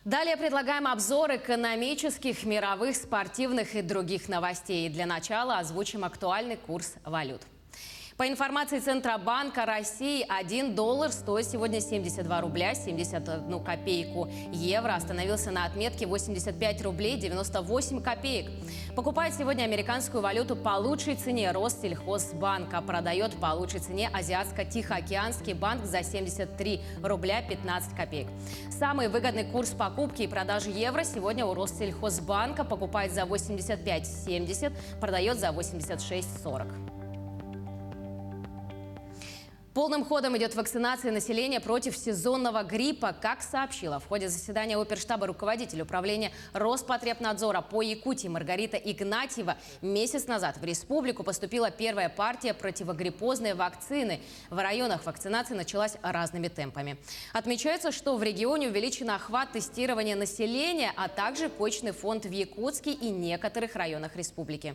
Далее предлагаем обзор экономических, мировых, спортивных и других новостей. Для начала озвучим актуальный курс валют. По информации Центробанка России, 1 доллар стоит сегодня 72 рубля 71 копейку. Евро остановился на отметке 85 рублей 98 копеек. Покупает сегодня американскую валюту по лучшей цене Россельхозбанк, а продает по лучшей цене Азиатско-Тихоокеанский банк за 73 рубля 15 копеек. Самый выгодный курс покупки и продажи евро сегодня у Россельхозбанка: покупает за 85,70, продает за 86,40. Полным ходом идет вакцинация населения против сезонного гриппа. Как сообщила в ходе заседания оперштаба руководитель управления Роспотребнадзора по Якутии Маргарита Игнатьева, месяц назад в республику поступила первая партия противогриппозной вакцины. В районах вакцинация началась разными темпами. Отмечается, что в регионе увеличен охват тестирования населения, а также почечный фонд в Якутске и некоторых районах республики.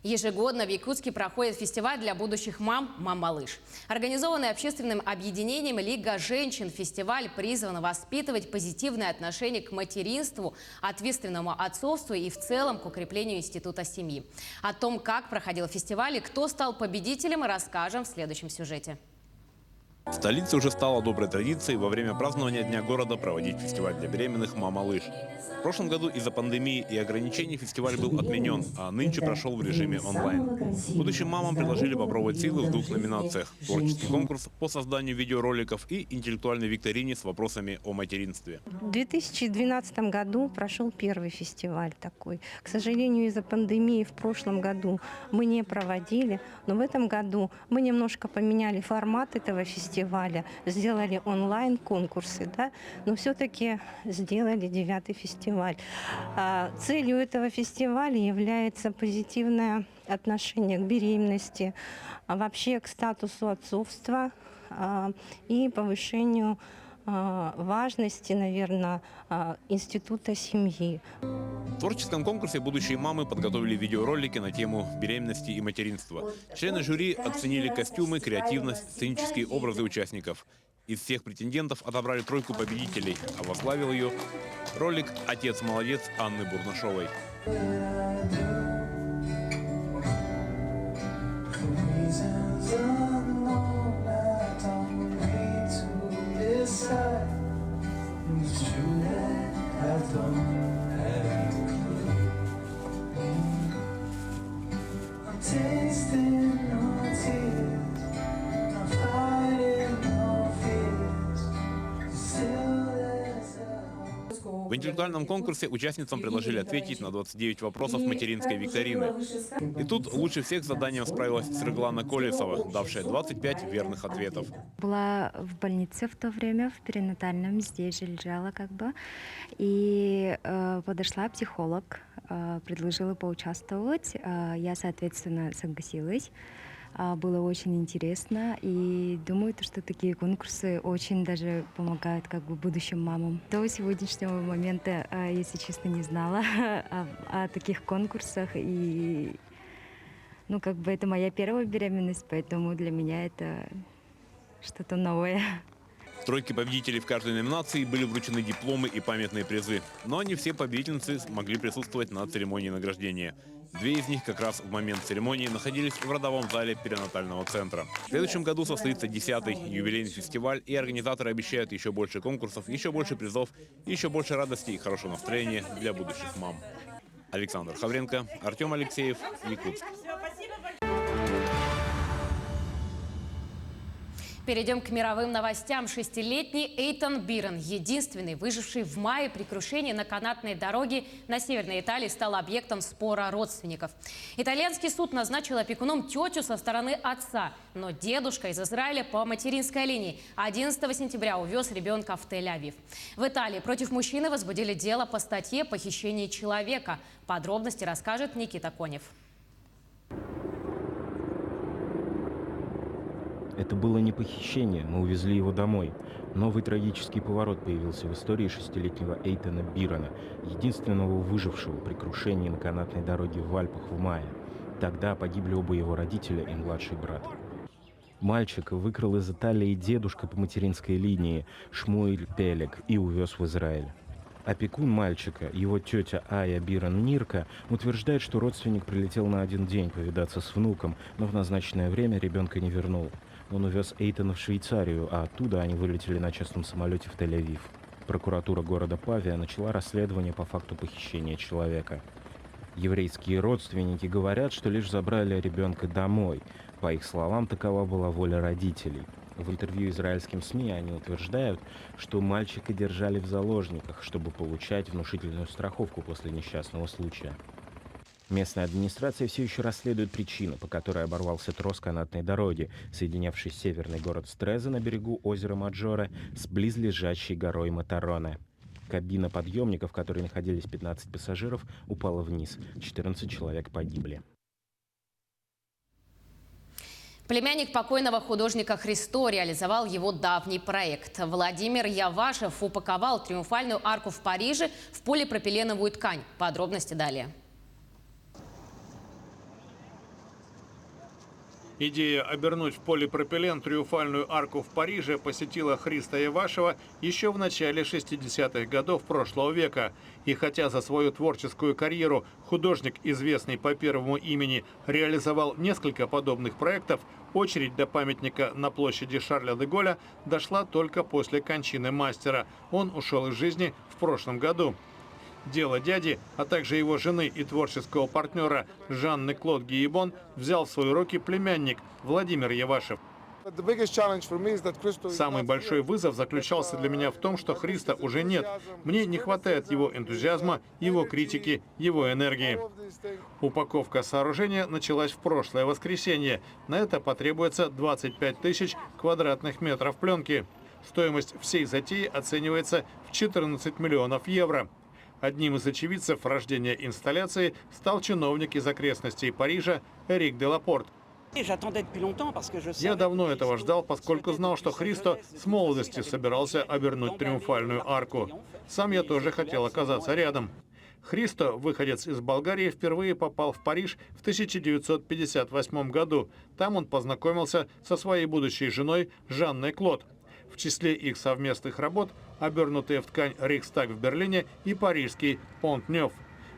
Ежегодно в Якутске проходит фестиваль для будущих мам «Мам-малыш». Организованный общественным объединением «Лига женщин», фестиваль призван воспитывать позитивное отношение к материнству, ответственному отцовству и в целом к укреплению института семьи. О том, как проходил фестиваль и кто стал победителем, расскажем в следующем сюжете. В столице уже стало доброй традицией во время празднования Дня города проводить фестиваль для беременных «Мам-малыш». В прошлом году из-за пандемии и ограничений фестиваль был отменен, а нынче прошел в режиме онлайн. Будущим мамам предложили попробовать силы в двух номинациях: творческий конкурс по созданию видеороликов и интеллектуальной викторине с вопросами о материнстве. В 2012 году прошел первый фестиваль такой. К сожалению, из-за пандемии в прошлом году мы не проводили, но в этом году мы немножко поменяли формат этого фестиваля, сделали онлайн-конкурсы, да, но все-таки сделали 9-й фестиваль. Целью этого фестиваля является позитивное отношение к беременности, вообще к статусу отцовства и повышению важности, наверное, института семьи. В творческом конкурсе будущие мамы подготовили видеоролики на тему беременности и материнства. Члены жюри оценили костюмы, креативность, сценические образы участников. Из всех претендентов отобрали тройку победителей, а возглавил ее ролик «Отец молодец» Анны Бурнашовой. В интеллектуальном конкурсе участницам предложили ответить на 29 вопросов материнской викторины. И тут лучше всех с заданием справилась Светлана Колесова, давшая 25 верных ответов. Была в больнице в то время, в перинатальном, здесь же лежала И подошла психолог, предложила поучаствовать. Я, соответственно, согласилась. Было очень интересно, и думаю, что такие конкурсы очень даже помогают будущим мамам. До сегодняшнего момента, если честно, не знала о таких конкурсах, и это моя первая беременность, поэтому для меня это что-то новое. В тройке победителей в каждой номинации были вручены дипломы и памятные призы. Но не все победительницы смогли присутствовать на церемонии награждения. Две из них как раз в момент церемонии находились в родовом зале перинатального центра. В следующем году состоится 10-й юбилейный фестиваль, и организаторы обещают еще больше конкурсов, еще больше призов, еще больше радости и хорошего настроения для будущих мам. Александр Хавренко, Артем Алексеев, Якутск. Перейдем к мировым новостям. 6-летний Эйтан Бирен, единственный выживший в мае при крушении на канатной дороге на Северной Италии, стал объектом спора родственников. Итальянский суд назначил опекуном тетю со стороны отца, но дедушка из Израиля по материнской линии 11 сентября увез ребенка в Тель-Авив. В Италии против мужчины возбудили дело по статье «Похищение человека». Подробности расскажет Никита Конев. Это было не похищение, мы увезли его домой. Новый трагический поворот появился в истории 6-летнего Эйтана Бирена, единственного выжившего при крушении на канатной дороге в Альпах в мае. Тогда погибли оба его родителя и младший брат. Мальчика выкрал из Италии дедушка по материнской линии Шмуэль Пелег и увез в Израиль. Опекун мальчика, его тетя Ая Биран Нирка, утверждает, что родственник прилетел на один день повидаться с внуком, но в назначенное время ребенка не вернул. Он увез Эйтана в Швейцарию, а оттуда они вылетели на частном самолете в Тель-Авив. Прокуратура города Павия начала расследование по факту похищения человека. Еврейские родственники говорят, что лишь забрали ребенка домой. По их словам, такова была воля родителей. В интервью израильским СМИ они утверждают, что мальчика держали в заложниках, чтобы получать внушительную страховку после несчастного случая. Местная администрация все еще расследует причину, по которой оборвался трос канатной дороги, соединявший северный город Стрезе на берегу озера Маджоре с близлежащей горой Матароне. Кабина подъемника, в которой находились 15 пассажиров, упала вниз. 14 человек погибли. Племянник покойного художника Христо реализовал его давний проект. Владимир Явашев упаковал триумфальную арку в Париже в полипропиленовую ткань. Подробности далее. Идея обернуть в полипропилен триумфальную арку в Париже посетила Христа Явашева еще в начале 60-х годов прошлого века. И хотя за свою творческую карьеру художник, известный по первому имени, реализовал несколько подобных проектов, очередь до памятника на площади Шарля де Голля дошла только после кончины мастера. Он ушел из жизни в прошлом году. Дело дяди, а также его жены и творческого партнера Жанны Клод Гиебон взял в свои руки племянник Владимир Явашев. Самый большой вызов заключался для меня в том, что Христа уже нет. Мне не хватает его энтузиазма, его критики, его энергии. Упаковка сооружения началась в прошлое воскресенье. На это потребуется 25 тысяч квадратных метров пленки. Стоимость всей затеи оценивается в 14 миллионов евро. Одним из очевидцев рождения инсталляции стал чиновник из окрестностей Парижа Эрик де Лапорт. Я давно этого ждал, поскольку знал, что Христо с молодости собирался обернуть триумфальную арку. Сам я тоже хотел оказаться рядом. Христо, выходец из Болгарии, впервые попал в Париж в 1958 году. Там он познакомился со своей будущей женой Жанной Клод. В числе их совместных работ обернутые в ткань Рейхстаг в Берлине и парижский Понт-Нёв,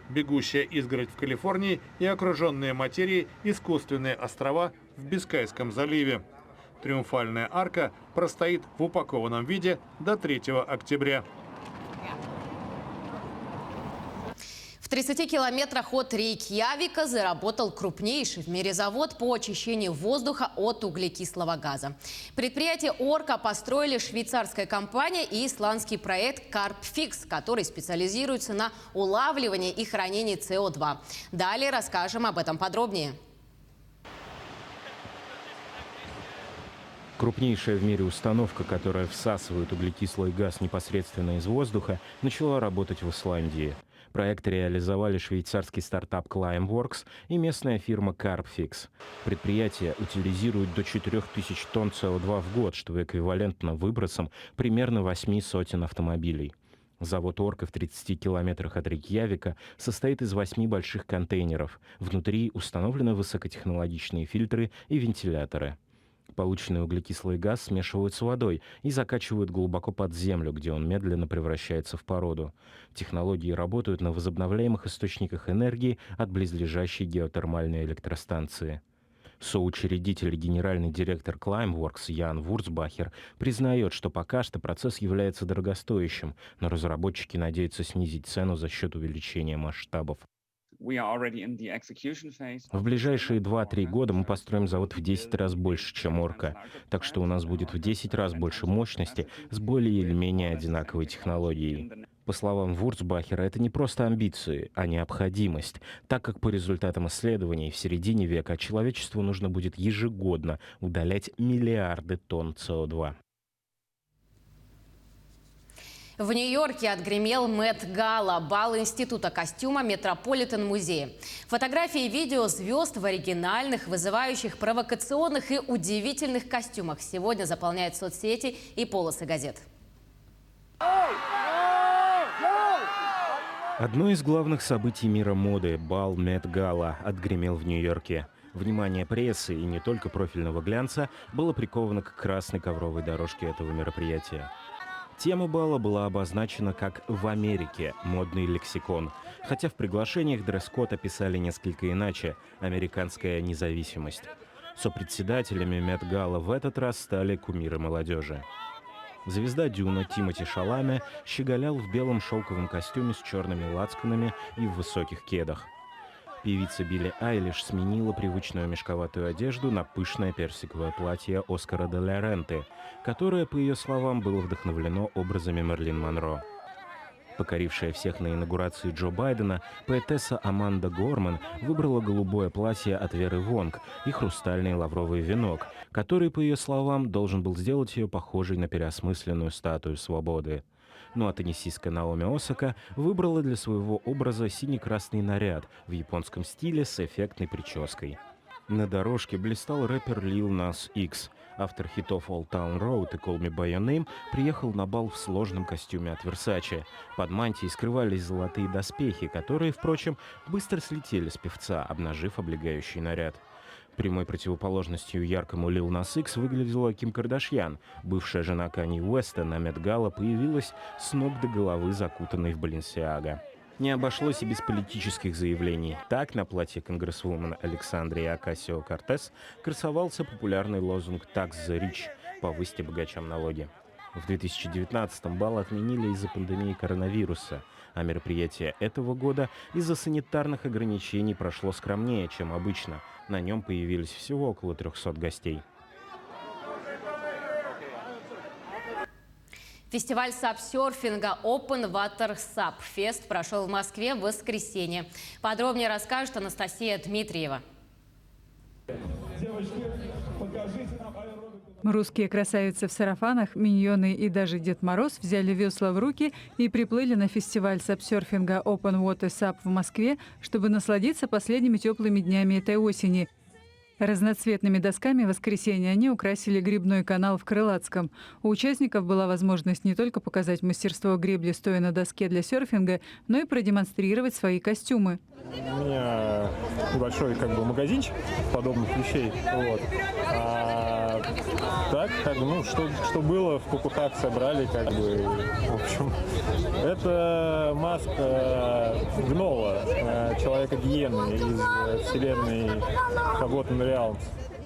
бегущая изгородь в Калифорнии и окруженные материей искусственные острова в Бискайском заливе. Триумфальная арка простоит в упакованном виде до 3 октября. В 30 километрах от Рейкьявика заработал крупнейший в мире завод по очищению воздуха от углекислого газа. Предприятие «Орка» построили швейцарская компания и исландский проект «Карпфикс», который специализируется на улавливании и хранении СО2. Далее расскажем об этом подробнее. Крупнейшая в мире установка, которая всасывает углекислый газ непосредственно из воздуха, начала работать в Исландии. Проект реализовали швейцарский стартап Climeworks и местная фирма Carpfix. Предприятие утилизирует до 4000 тонн СО2 в год, что эквивалентно выбросам примерно 8 сотен автомобилей. Завод «Орка» в 30 километрах от Рейкьявика состоит из 8 больших контейнеров. Внутри установлены высокотехнологичные фильтры и вентиляторы. Полученный углекислый газ смешивают с водой и закачивают глубоко под землю, где он медленно превращается в породу. Технологии работают на возобновляемых источниках энергии от близлежащей геотермальной электростанции. Соучредитель и генеральный директор Climeworks Ян Вурцбахер признает, что пока что процесс является дорогостоящим, но разработчики надеются снизить цену за счет увеличения масштабов. В ближайшие 2-3 года мы построим завод в 10 раз больше, чем «Орка». Так что у нас будет в 10 раз больше мощности с более или менее одинаковой технологией. По словам Вурцбахера, это не просто амбиции, а необходимость, так как по результатам исследований в середине века человечеству нужно будет ежегодно удалять миллиарды тонн СО2. В Нью-Йорке отгремел Мет-Гала, бал Института костюма Метрополитен-музея. Фотографии и видео звезд в оригинальных, вызывающих, провокационных и удивительных костюмах сегодня заполняют соцсети и полосы газет. Одно из главных событий мира моды – бал Мет-Гала отгремел в Нью-Йорке. Внимание прессы и не только профильного глянца было приковано к красной ковровой дорожке этого мероприятия. Тема бала была обозначена как «В Америке. Модный лексикон», хотя в приглашениях дресс-код описали несколько иначе – «Американская независимость». Сопредседателями Мет-гала в этот раз стали кумиры молодежи. Звезда Дюна Тимоти Шаламе щеголял в белом шелковом костюме с черными лацканами и в высоких кедах. Певица Билли Айлиш сменила привычную мешковатую одежду на пышное персиковое платье Оскара де ла Ренты, которое, по ее словам, было вдохновлено образами Мерлин Монро. Покорившая всех на инаугурации Джо Байдена, поэтесса Аманда Горман выбрала голубое платье от Веры Вонг и хрустальный лавровый венок, который, по ее словам, должен был сделать ее похожей на переосмысленную статую свободы. Ну а теннисистка Наоми Осака выбрала для своего образа синий-красный наряд в японском стиле с эффектной прической. На дорожке блистал рэпер Lil Nas X. Автор хитов Old Town Road и Call Me By Your Name приехал на бал в сложном костюме от Versace. Под мантией скрывались золотые доспехи, которые, впрочем, быстро слетели с певца, обнажив облегающий наряд. Прямой противоположностью яркому Lil Nas X выглядела Ким Кардашьян. Бывшая жена Канье Уэста на Мет-гала появилась с ног до головы, закутанной в Баленсиага. Не обошлось и без политических заявлений. Так, на платье конгрессвумен Александрии Окасио-Кортес красовался популярный лозунг «Tax the Rich» – «Повысьте богачам налоги». В 2019-м бал отменили из-за пандемии коронавируса, а мероприятие этого года из-за санитарных ограничений прошло скромнее, чем обычно. На нем появились всего около 300 гостей. Фестиваль сапсерфинга Open Water Sup Fest прошел в Москве в воскресенье. Подробнее расскажет Анастасия Дмитриева. Русские красавицы в сарафанах, миньоны и даже Дед Мороз взяли весла в руки и приплыли на фестиваль сапсерфинга Open Water Sup в Москве, чтобы насладиться последними теплыми днями этой осени. Разноцветными досками в воскресенье они украсили гребной канал в Крылатском. У участников была возможность не только показать мастерство гребли, стоя на доске для серфинга, но и продемонстрировать свои костюмы. У меня небольшой магазинчик подобных вещей. Вот. Так, что было, в Кукутах собрали, в общем. Это маска гнола, человека-гиены из вселенной Forgotten Realms.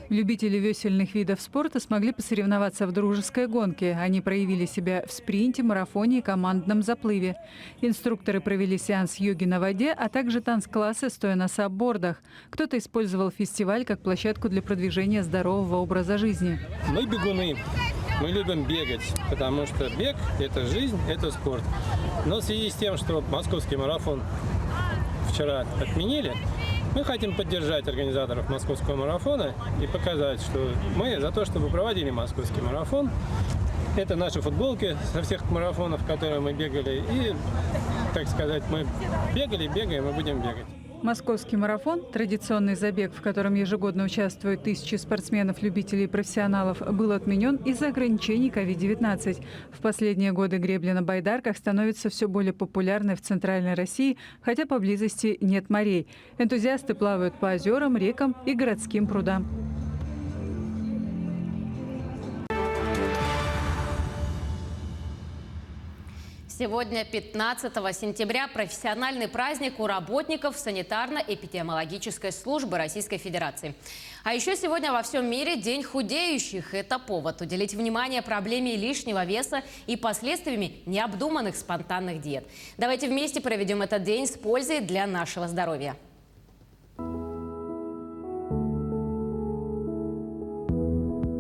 Любители весельных видов спорта смогли посоревноваться в дружеской гонке. Они проявили себя в спринте, марафоне и командном заплыве. Инструкторы провели сеанс йоги на воде, а также танц-классы, стоя на саббордах. Кто-то использовал фестиваль как площадку для продвижения здорового образа жизни. Мы бегуны. Мы любим бегать, потому что бег – это жизнь, это спорт. Но в связи с тем, что московский марафон вчера отменили, мы хотим поддержать организаторов московского марафона и показать, что мы за то, чтобы проводили московский марафон. Это наши футболки со всех марафонов, которые мы бегали. И, так сказать, мы бегали, бегаем и будем бегать. Московский марафон, традиционный забег, в котором ежегодно участвуют тысячи спортсменов, любителей и профессионалов, был отменен из-за ограничений COVID-19. В последние годы гребля на байдарках становится все более популярной в Центральной России, хотя поблизости нет морей. Энтузиасты плавают по озерам, рекам и городским прудам. Сегодня, 15 сентября, профессиональный праздник у работников санитарно-эпидемиологической службы Российской Федерации. А еще сегодня во всем мире День худеющих. Это повод уделить внимание проблеме лишнего веса и последствиями необдуманных спонтанных диет. Давайте вместе проведем этот день с пользой для нашего здоровья.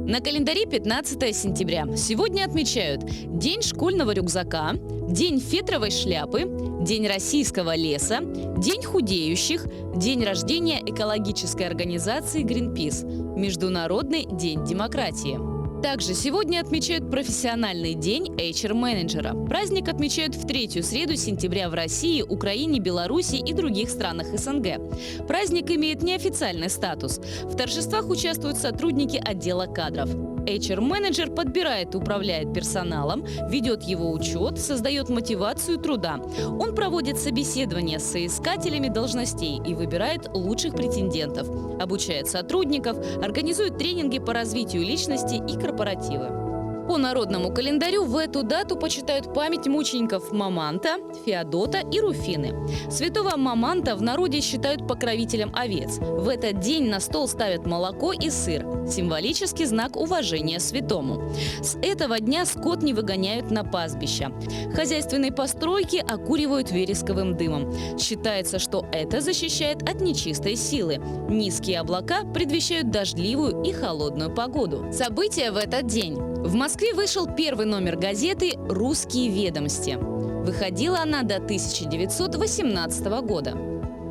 На календаре 15 сентября. Сегодня отмечают День школьного рюкзака, День фетровой шляпы, День российского леса, День худеющих, День рождения экологической организации Greenpeace, Международный день демократии. Также сегодня отмечают профессиональный день HR-менеджера. Праздник отмечают в третью среду сентября в России, Украине, Беларуси и других странах СНГ. Праздник имеет неофициальный статус. В торжествах участвуют сотрудники отдела кадров. HR-менеджер подбирает и управляет персоналом, ведет его учет, создает мотивацию труда. Он проводит собеседования с соискателями должностей и выбирает лучших претендентов, обучает сотрудников, организует тренинги по развитию личности и корпоративы. По народному календарю в эту дату почитают память мучеников Маманта, Феодота и Руфины. Святого Маманта в народе считают покровителем овец. В этот день на стол ставят молоко и сыр – символический знак уважения святому. С этого дня скот не выгоняют на пастбища. Хозяйственные постройки окуривают вересковым дымом. Считается, что это защищает от нечистой силы. Низкие облака предвещают дождливую и холодную погоду. События в этот день. В Москве вышел первый номер газеты «Русские ведомости». Выходила она до 1918 года.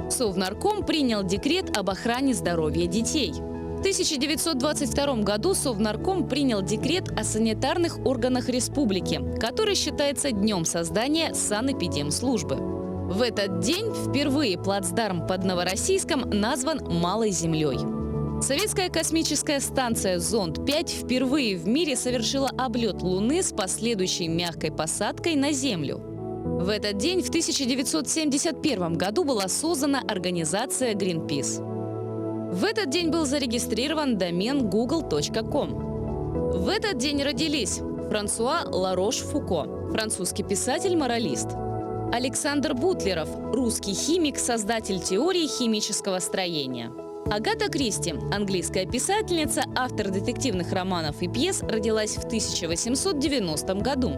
Совнарком принял декрет об охране здоровья детей. В 1922 году Совнарком принял декрет о санитарных органах республики, который считается днем создания санэпидемслужбы. В этот день впервые плацдарм под Новороссийском назван Малой землей. Советская космическая станция «Зонд-5» впервые в мире совершила облет Луны с последующей мягкой посадкой на Землю. В этот день в 1971 году была создана организация Greenpeace. В этот день был зарегистрирован домен google.com. В этот день родились Франсуа Ларош-Фуко, французский писатель-моралист; Александр Бутлеров, русский химик, создатель теории химического строения; Агата Кристи, английская писательница, автор детективных романов и пьес, родилась в 1890 году.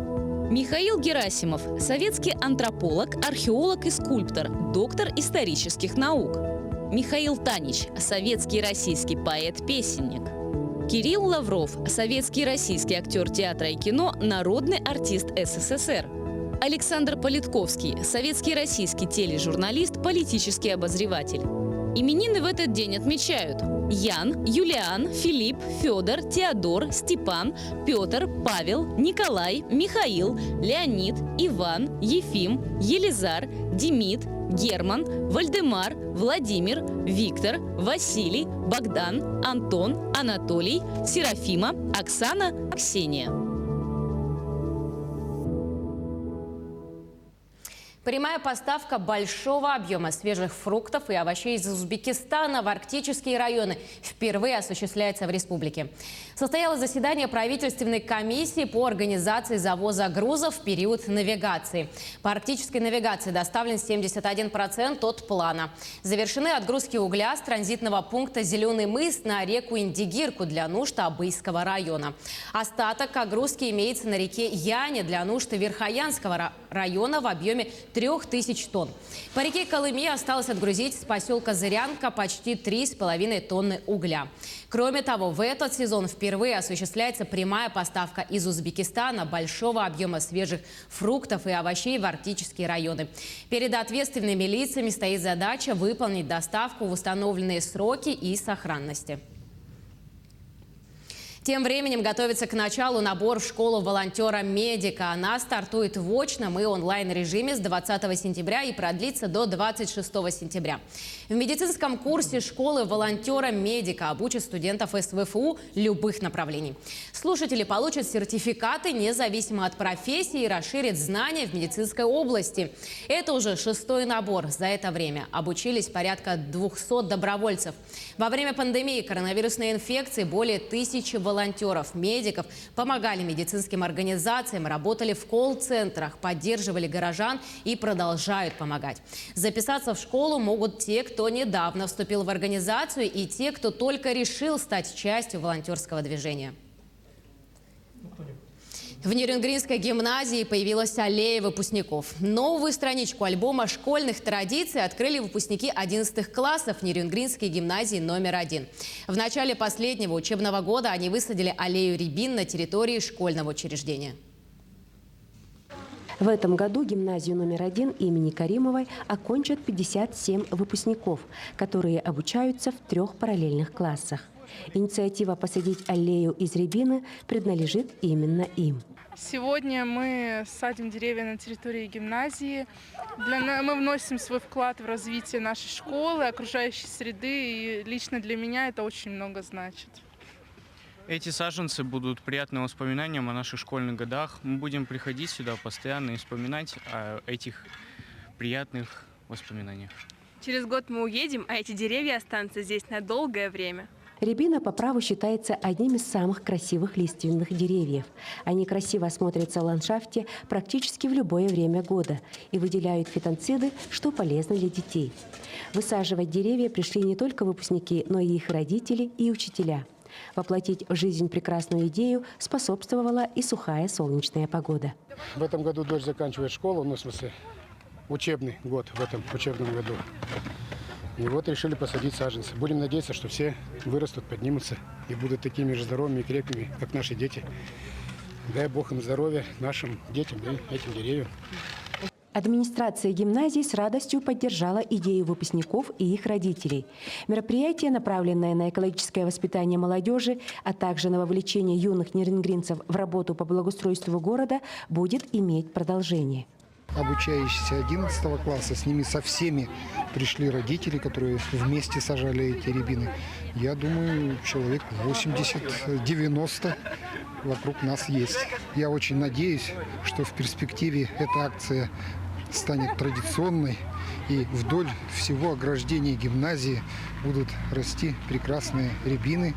Михаил Герасимов, советский антрополог, археолог и скульптор, доктор исторических наук. Михаил Танич, советский и российский поэт-песенник. Кирилл Лавров, советский и российский актер театра и кино, народный артист СССР. Александр Политковский, советский и российский тележурналист, политический обозреватель. Именины в этот день отмечают Ян, Юлиан, Филипп, Федор, Теодор, Степан, Петр, Павел, Николай, Михаил, Леонид, Иван, Ефим, Елизар, Демид, Герман, Вальдемар, Владимир, Виктор, Василий, Богдан, Антон, Анатолий, Серафима, Оксана, Ксения. Прямая поставка большого объема свежих фруктов и овощей из Узбекистана в арктические районы впервые осуществляется в республике. Состоялось заседание правительственной комиссии по организации завоза грузов в период навигации. По арктической навигации доставлен 71% от плана. Завершены отгрузки угля с транзитного пункта «Зеленый мыс» на реку Индигирку для нужд Абыйского района. Остаток отгрузки имеется на реке Яне для нужд Верхоянского района в объеме 3000 тонн. По реке Колыме осталось отгрузить с поселка Зырянка почти 3,5 тонны угля. Кроме того, в этот сезон впервые осуществляется прямая поставка из Узбекистана большого объема свежих фруктов и овощей в арктические районы. Перед ответственными лицами стоит задача выполнить доставку в установленные сроки и сохранности. Тем временем готовится к началу набор в школу волонтера-медика. Она стартует в очном и онлайн-режиме с 20 сентября и продлится до 26 сентября. В медицинском курсе школы волонтера-медика обучат студентов СВФУ любых направлений. Слушатели получат сертификаты независимо от профессии и расширят знания в медицинской области. Это уже 6-й набор. За это время обучились порядка 200 добровольцев. Во время пандемии коронавирусной инфекции более 1000 волонтеров, медиков помогали медицинским организациям, работали в колл-центрах, поддерживали горожан и продолжают помогать. Записаться в школу могут те, кто недавно вступил в организацию, и те, кто только решил стать частью волонтерского движения. В Нерюнгринской гимназии появилась аллея выпускников. Новую страничку альбома школьных традиций открыли выпускники 11 классов Нерюнгринской гимназии номер 1. В начале последнего учебного года они высадили аллею рябин на территории школьного учреждения. В этом году гимназию номер 1 имени Каримовой окончат 57 выпускников, которые обучаются в 3 параллельных классах. Инициатива посадить аллею из рябины принадлежит именно им. Сегодня мы садим деревья на территории гимназии. Мы вносим свой вклад в развитие нашей школы, окружающей среды, и лично для меня это очень много значит. Эти саженцы будут приятным воспоминанием о наших школьных годах. Мы будем приходить сюда постоянно и вспоминать о этих приятных воспоминаниях. Через год мы уедем, а эти деревья останутся здесь на долгое время. Рябина по праву считается одним из самых красивых лиственных деревьев. Они красиво смотрятся в ландшафте практически в любое время года и выделяют фитонциды, что полезно для детей. Высаживать деревья пришли не только выпускники, но и их родители и учителя. Воплотить в жизнь прекрасную идею способствовала и сухая солнечная погода. В этом году дочь заканчивает школу, в смысле учебный год в этом учебном году. И вот решили посадить саженцы. Будем надеяться, что все вырастут, поднимутся и будут такими же здоровыми и крепкими, как наши дети. Дай Бог им здоровья, нашим детям и этим деревьям. Администрация гимназии с радостью поддержала идею выпускников и их родителей. Мероприятие, направленное на экологическое воспитание молодежи, а также на вовлечение юных нерюнгринцев в работу по благоустройству города, будет иметь продолжение. Обучающиеся 11 класса, с ними со всеми пришли родители, которые вместе сажали эти рябины. Я думаю, человек 80-90 вокруг нас есть. Я очень надеюсь, что в перспективе эта акция станет традиционной, и вдоль всего ограждения гимназии будут расти прекрасные рябины,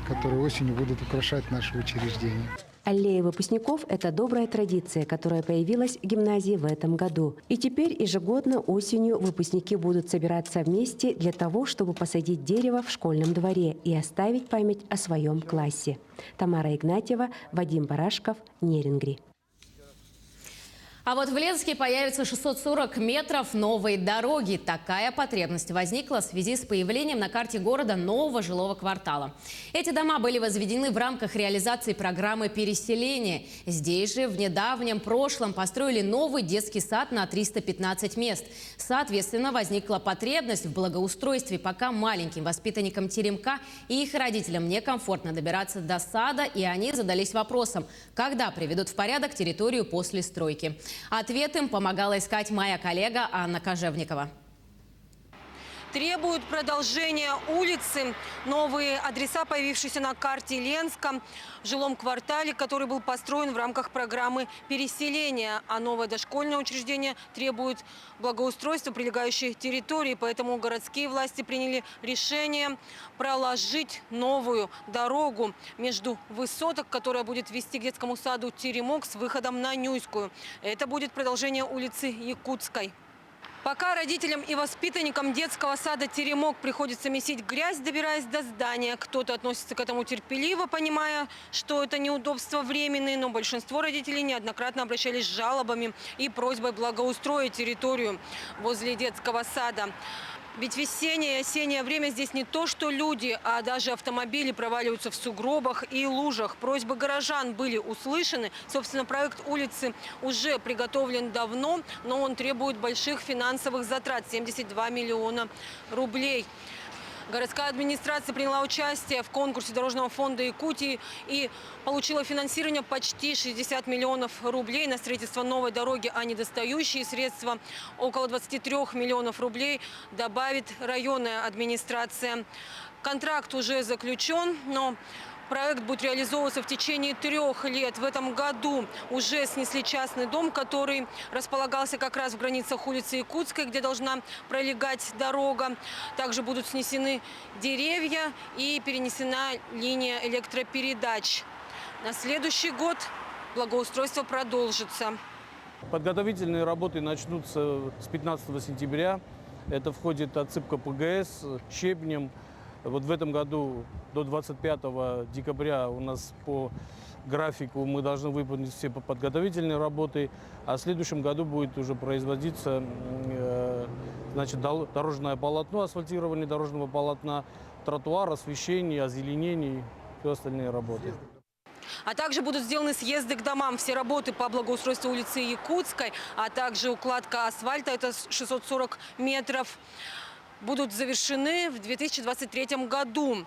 которые осенью будут украшать наше учреждение. Аллея выпускников – это добрая традиция, которая появилась в гимназии в этом году. И теперь ежегодно осенью выпускники будут собираться вместе для того, чтобы посадить дерево в школьном дворе и оставить память о своем классе. Тамара Игнатьева, Вадим Барашков, Нерингри. А вот в Ленске появится 640 метров новой дороги. Такая потребность возникла в связи с появлением на карте города нового жилого квартала. Эти дома были возведены в рамках реализации программы переселения. Здесь же в недавнем прошлом построили новый детский сад на 315 мест. Соответственно, возникла потребность в благоустройстве, пока маленьким воспитанникам теремка и их родителям некомфортно добираться до сада, и они задались вопросом, когда приведут в порядок территорию после стройки. Ответ им помогала искать моя коллега Анна Кожевникова. Требуют продолжения улицы. Новые адреса, появившиеся на карте Ленска, в жилом квартале, который был построен в рамках программы переселения. А новое дошкольное учреждение требует благоустройства прилегающей территории. Поэтому городские власти приняли решение проложить новую дорогу между высоток, которая будет вести к детскому саду «Теремок» с выходом на Нюйскую. Это будет продолжение улицы Якутской. Пока родителям и воспитанникам детского сада «Теремок» приходится месить грязь, добираясь до здания. Кто-то относится к этому терпеливо, понимая, что это неудобства временные, но большинство родителей неоднократно обращались с жалобами и просьбой благоустроить территорию возле детского сада. Ведь весеннее и осеннее время здесь не то, что люди, а даже автомобили проваливаются в сугробах и лужах. Просьбы горожан были услышаны. Собственно, проект улицы уже приготовлен давно, но он требует больших финансовых затрат – 72 миллиона рублей. Городская администрация приняла участие в конкурсе Дорожного фонда Якутии и получила финансирование почти 60 миллионов рублей на строительство новой дороги, а недостающие средства около 23 миллионов рублей добавит районная администрация. Контракт уже заключен, но проект будет реализовываться в течение 3 лет. В этом году уже снесли частный дом, который располагался как раз в границах улицы Якутской, где должна пролегать дорога. Также будут снесены деревья и перенесена линия электропередач. На следующий год благоустройство продолжится. Подготовительные работы начнутся с 15 сентября. Это входит отсыпка ПГС щебнем. Вот в этом году до 25 декабря у нас по графику мы должны выполнить все подготовительные работы, а в следующем году будет уже производиться значит, дорожное полотно, асфальтирование дорожного полотна, тротуар, освещение, озеленение и все остальные работы. А также будут сделаны съезды к домам. Все работы по благоустройству улицы Якутской, а также укладка асфальта, это 640 метров, будут завершены в 2023 году.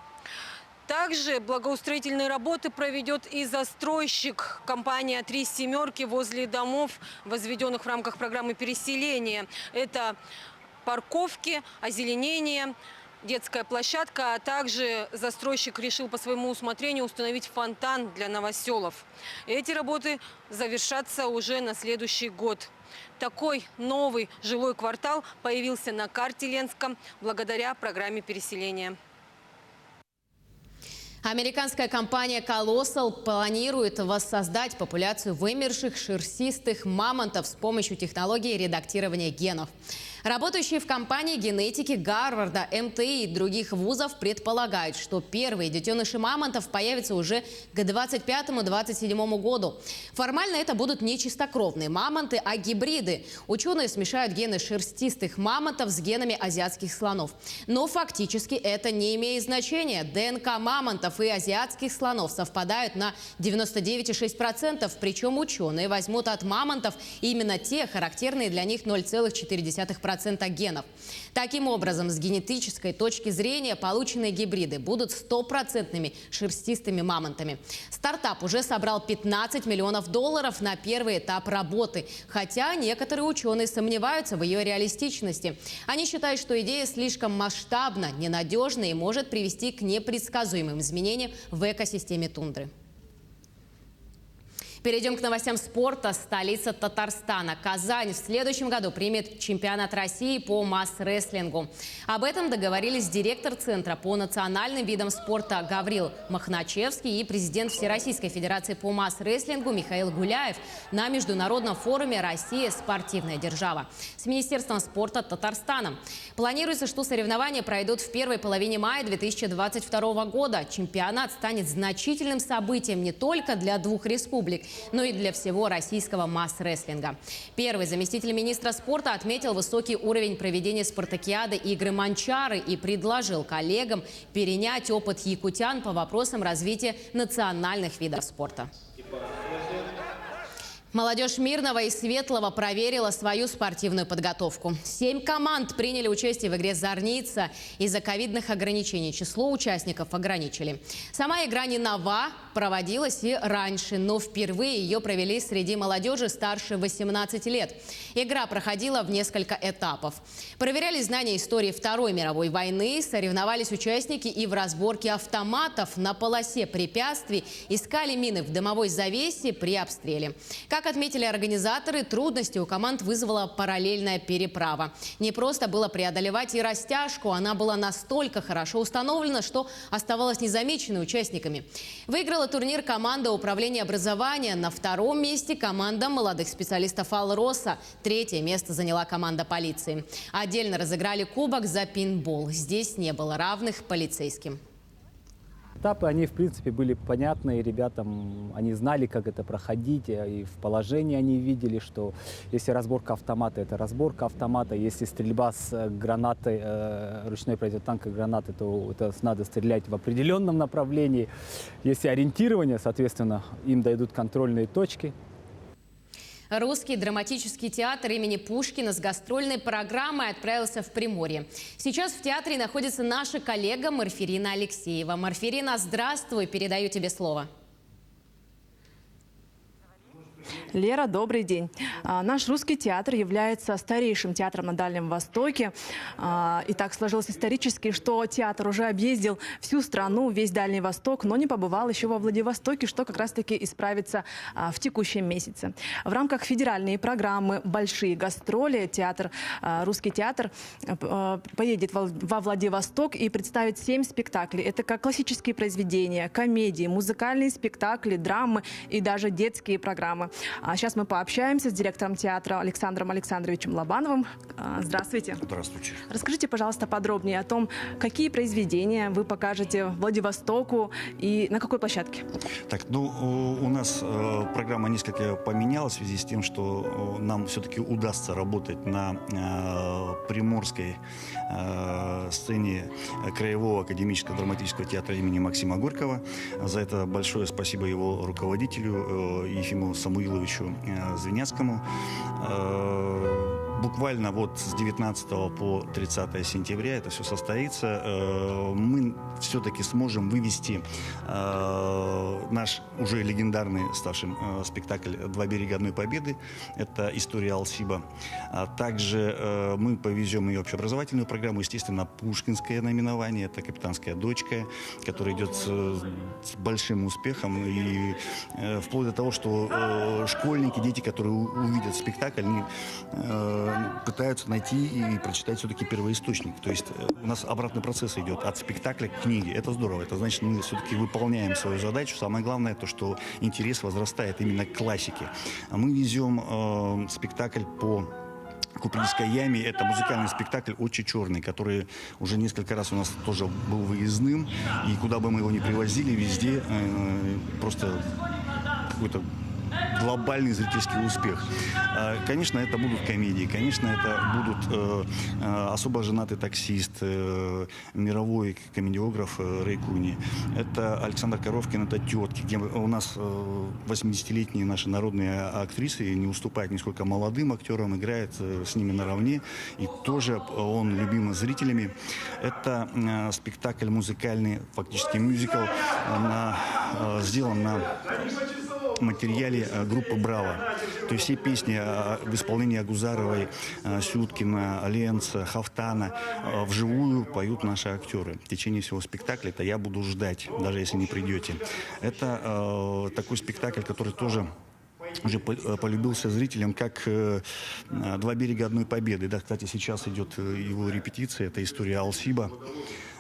Также благоустроительные работы проведет и застройщик, компания «Три семерки» возле домов, возведенных в рамках программы переселения. Это парковки, озеленение, детская площадка, а также застройщик решил по своему усмотрению установить фонтан для новоселов. Эти работы завершатся уже на следующий год. Такой новый жилой квартал появился на карте Ленска благодаря программе переселения. Американская компания Colossal планирует воссоздать популяцию вымерших шерстистых мамонтов с помощью технологии редактирования генов. Работающие в компании генетики Гарварда, МТИ и других вузов предполагают, что первые детеныши мамонтов появятся уже к 2025-2027 году. Формально это будут не чистокровные мамонты, а гибриды. Ученые смешают гены шерстистых мамонтов с генами азиатских слонов. Но фактически это не имеет значения. ДНК мамонтов и азиатских слонов совпадают на 99,6%. Причем ученые возьмут от мамонтов именно те, характерные для них 0,4% генов. Таким образом, с генетической точки зрения полученные гибриды будут стопроцентными шерстистыми мамонтами. Стартап уже собрал $15 миллионов на первый этап работы. Хотя некоторые ученые сомневаются в ее реалистичности. Они считают, что идея слишком масштабна, ненадежна и может привести к непредсказуемым изменениям в экосистеме тундры. Перейдем к новостям спорта. Столица Татарстана. Казань в следующем году примет чемпионат России по масс-рестлингу. Об этом договорились директор Центра по национальным видам спорта Гаврил Махначевский и президент Всероссийской федерации по масс-рестлингу Михаил Гуляев на международном форуме «Россия. Спортивная держава» с Министерством спорта Татарстана. Планируется, что соревнования пройдут в первой половине мая 2022 года. Чемпионат станет значительным событием не только для двух республик, но и для всего российского масс-рестлинга. Первый заместитель министра спорта отметил высокий уровень проведения спартакиады «Игры Манчары» и предложил коллегам перенять опыт якутян по вопросам развития национальных видов спорта. Молодежь Мирного и Светлого проверила свою спортивную подготовку. 7 команд приняли участие в игре «Зорница». Из-за ковидных ограничений число участников ограничили. Сама игра не нова, проводилась и раньше, но впервые ее провели среди молодежи старше 18 лет. Игра проходила в несколько этапов. Проверяли знания истории Второй мировой войны, соревновались участники и в разборке автоматов на полосе препятствий, искали мины в дымовой завесе при обстреле. Как отметили организаторы, трудности у команд вызвала параллельная переправа. Не просто было преодолевать и растяжку, она была настолько хорошо установлена, что оставалась незамеченной участниками. Выиграла турнир команда управления образования. На втором месте команда молодых специалистов «Алроса». Третье место заняла команда полиции. Отдельно разыграли кубок за пейнтбол. Здесь не было равных полицейским. Этапы, они, в принципе, были понятны ребятам, они знали, как это проходить, и в положении они видели, что если разборка автомата, это разборка автомата, если стрельба с гранатой, ручной противотанковой гранаты, то это надо стрелять в определенном направлении. Если ориентирование, соответственно, им дойдут контрольные точки. Русский драматический театр имени Пушкина с гастрольной программой отправился в Приморье. Сейчас в театре находится наша коллега Марфирина Алексеева. Марфирина, здравствуй, передаю тебе слово. Лера, добрый день. Наш русский театр является старейшим театром на Дальнем Востоке. И так сложилось исторически, что театр уже объездил всю страну, весь Дальний Восток, но не побывал еще во Владивостоке, что как раз-таки исправится в текущем месяце. В рамках федеральной программы «Большие гастроли» русский театр поедет во Владивосток и представит 7 спектаклей. Это как классические произведения, комедии, музыкальные спектакли, драмы и даже детские программы. Сейчас мы пообщаемся с директором театра Александром Александровичем Лобановым. Здравствуйте. Здравствуйте. Расскажите, пожалуйста, подробнее о том, какие произведения вы покажете Владивостоку и на какой площадке? Так, у нас программа несколько поменялась в связи с тем, что нам все-таки удастся работать на приморской сцене Краевого академического драматического театра имени Максима Горького. За это большое спасибо его руководителю Ефиму Самуиловичу Звеняцкому. буквально вот с 19 по 30 сентября это все состоится. Мы все-таки сможем вывести наш уже легендарный ставший спектакль «Два берега одной победы». Это история Алсиба. Также мы повезем ее общеобразовательную программу, естественно, пушкинское наименование. Это «Капитанская дочка», которая идет с большим успехом. И вплоть до того, что школьники, дети, которые увидят спектакль, они пытаются найти и прочитать все-таки первоисточник. То есть у нас обратный процесс идет от спектакля к книге. Это здорово. Это значит, мы все-таки выполняем свою задачу. Самое главное, то, что интерес возрастает именно к классике. Мы везем спектакль по Купельской яме. Это музыкальный спектакль «Очи черные», который уже несколько раз у нас тоже был выездным. И куда бы мы его ни привозили, везде просто какой-то глобальный зрительский успех. Конечно, это будут комедии, конечно, это будут особо женатый таксист, мировой комедиограф Рэй Куни. Это Александр Коровкин, это «Тетки», где у нас 80-летние наши народные актрисы не уступают нисколько молодым актерам, играет с ними наравне. И тоже он любим зрителями. Это спектакль музыкальный, фактически мюзикл, сделан на материале группы «Браво». То есть все песни в исполнении Агузаровой, Сюткина, Ленца, Хафтана вживую поют наши актеры. В течение всего спектакля это я буду ждать, даже если не придете. Это такой спектакль, который тоже уже полюбился зрителям, как «Два берега одной победы». Да, кстати, сейчас идет его репетиция, это история Алсиба.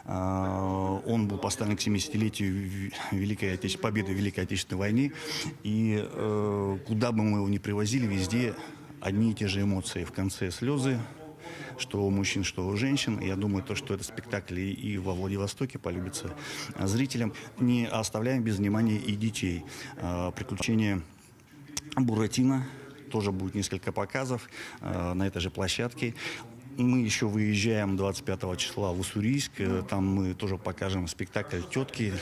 Он был поставлен к 70-летию победы в Великой Отечественной войне. И куда бы мы его ни привозили, везде одни и те же эмоции. В конце слезы, что у мужчин, что у женщин. Я думаю, что этот спектакль и во Владивостоке полюбится зрителям. Не оставляем без внимания и детей. «Приключения Буратино». Тоже будет несколько показов на этой же площадке. Мы еще выезжаем 25 числа в Уссурийск. Там мы тоже покажем спектакль «Тетки».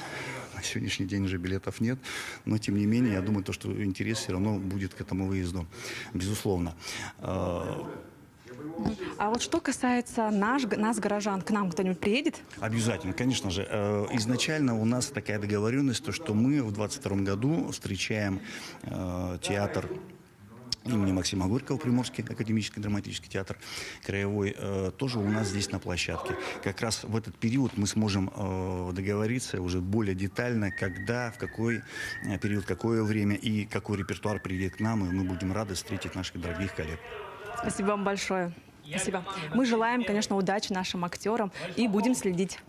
На сегодняшний день уже билетов нет. Но, тем не менее, я думаю, что интерес все равно будет к этому выезду. Безусловно. А вот что касается нас, горожан, к нам кто-нибудь приедет? Обязательно, конечно же. Изначально у нас такая договоренность, что мы в 2022 году встречаем театр имени Максима Горького, Приморский академический драматический театр краевой, тоже у нас здесь на площадке. Как раз в этот период мы сможем договориться уже более детально, когда, в какой период, какое время и какой репертуар приедет к нам, и мы будем рады встретить наших дорогих коллег. Спасибо вам большое. Спасибо. Мы желаем, конечно, удачи нашим актерам и будем следить.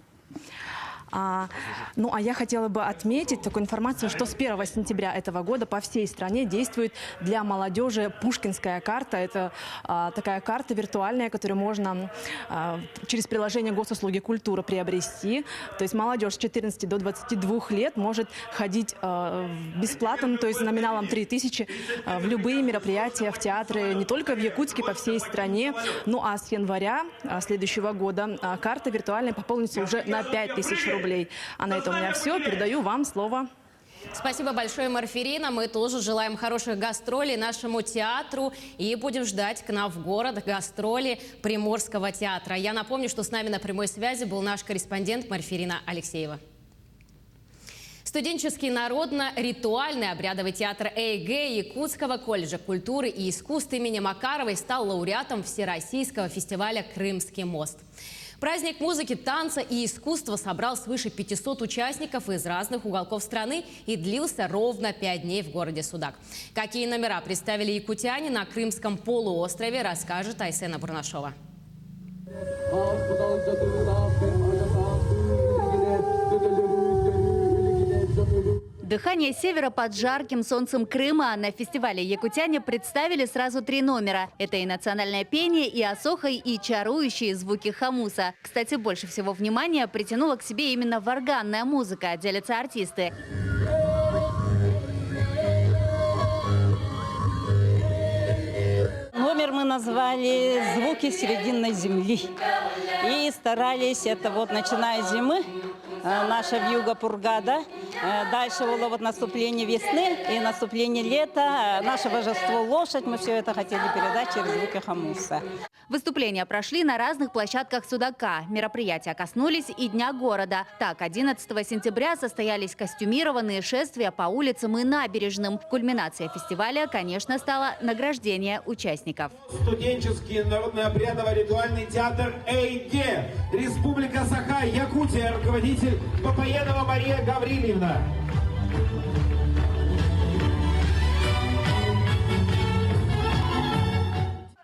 А я хотела бы отметить такую информацию, что с 1 сентября этого года по всей стране действует для молодежи Пушкинская карта. Это такая карта виртуальная, которую можно через приложение Госуслуги культуры приобрести. То есть молодежь с 14 до 22 лет может ходить бесплатно, то есть номиналом 3000 в любые мероприятия, в театры не только в Якутске, по всей стране. Ну а с января следующего года карта виртуальная пополнится уже на 5000 рублей. А на этом у меня все. Передаю вам слово. Спасибо большое, Марферина. Мы тоже желаем хороших гастролей нашему театру и будем ждать к нам в город гастроли Приморского театра. Я напомню, что с нами на прямой связи был наш корреспондент Марферина Алексеева. Студенческий народно-ритуальный обрядовый театр ЭГЭ Якутского колледжа культуры и искусств имени Макаровой стал лауреатом Всероссийского фестиваля «Крымский мост». Праздник музыки, танца и искусства собрал свыше 500 участников из разных уголков страны и длился ровно 5 дней в городе Судак. Какие номера представили якутяне на Крымском полуострове, расскажет Айсена Бурнашова. Дыхание севера под жарким солнцем Крыма. На фестивале якутяне представили сразу 3 номера. Это и национальное пение, и осохой, и чарующие звуки хамуса. Кстати, больше всего внимания притянула к себе именно варганная музыка, делятся артисты. Номер мы назвали «Звуки Срединной земли». И старались, это вот начиная с зимы, наша вьюга-пурга, да, Дальше было вот наступление весны и наступление лета. Наше божество лошадь, мы все это хотели передать через звуки хамуса. Выступления прошли на разных площадках Судака. Мероприятия коснулись и Дня города. Так, 11 сентября состоялись костюмированные шествия по улицам и набережным. Кульминацией фестиваля, конечно, стало награждение участников. Студенческий народно-обрядово-ритуальный театр «Эйге», Республика Саха, Якутия, руководитель Попаенова Мария Гавриловна.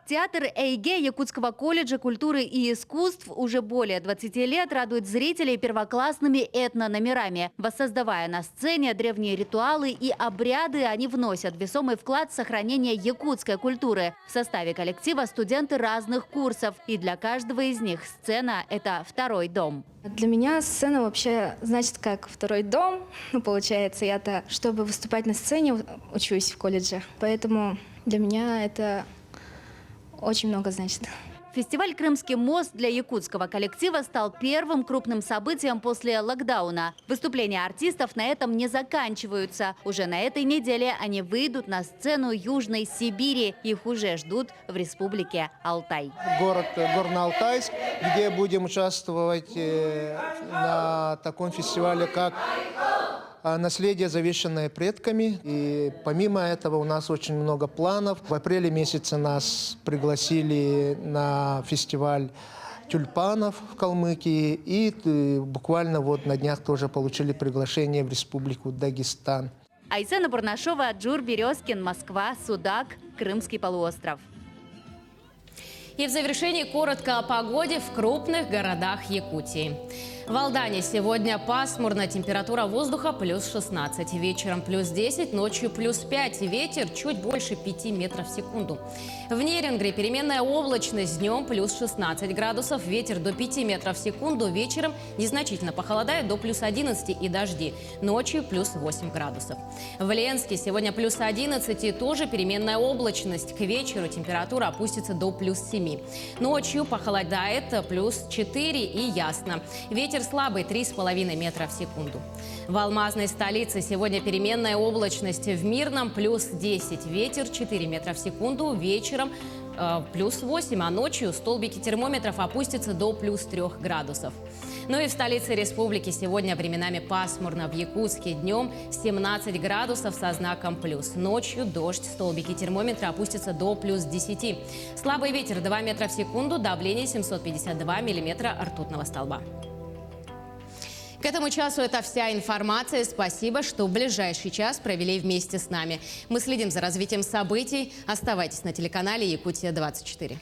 Театр Эйге Якутского колледжа культуры и искусств уже более 20 лет радует зрителей первоклассными этнономерами. Воссоздавая на сцене древние ритуалы и обряды, они вносят весомый вклад в сохранение якутской культуры. В составе коллектива студенты разных курсов. И для каждого из них сцена – это второй дом. Для меня сцена вообще значит как второй дом. Получается, я-то, чтобы выступать на сцене, учусь в колледже. Поэтому для меня это очень много значит. Фестиваль «Крымский мост» для якутского коллектива стал первым крупным событием после локдауна. Выступления артистов на этом не заканчиваются. Уже на этой неделе они выйдут на сцену Южной Сибири. Их уже ждут в республике Алтай. Город Горно-Алтайск, где будем участвовать на таком фестивале, как «Наследие, завещанное предками». И помимо этого у нас очень много планов. В апреле месяце нас пригласили на фестиваль тюльпанов в Калмыкии. И буквально вот на днях тоже получили приглашение в Республику Дагестан. Айсена Бурнашова, Джур Березкин, Москва, Судак, Крымский полуостров. И в завершении коротко о погоде в крупных городах Якутии. В Алдане сегодня пасмурно, температура воздуха плюс 16, вечером плюс 10, ночью плюс 5, ветер чуть больше 5 метров в секунду. В Нерингре переменная облачность, днем плюс 16 градусов, ветер до 5 метров в секунду, вечером незначительно похолодает до плюс 11 и дожди, ночью плюс 8 градусов. В Ленске сегодня плюс 11 и тоже переменная облачность, к вечеру температура опустится до плюс 7. Ночью похолодает плюс 4 и ясно. Ветер слабый 3,5 метра в секунду. В алмазной столице сегодня переменная облачность, в Мирном плюс 10, ветер 4 метра в секунду, вечером плюс 8, а ночью столбики термометров опустятся до плюс 3 градусов. Ну и в столице республики сегодня временами пасмурно. В Якутске днем 17 градусов со знаком плюс. Ночью дождь, столбики термометра опустятся до плюс 10. Слабый ветер 2 метра в секунду, давление 752 миллиметра ртутного столба. К этому часу это вся информация. Спасибо, что в ближайший час провели вместе с нами. Мы следим за развитием событий. Оставайтесь на телеканале Якутия-24.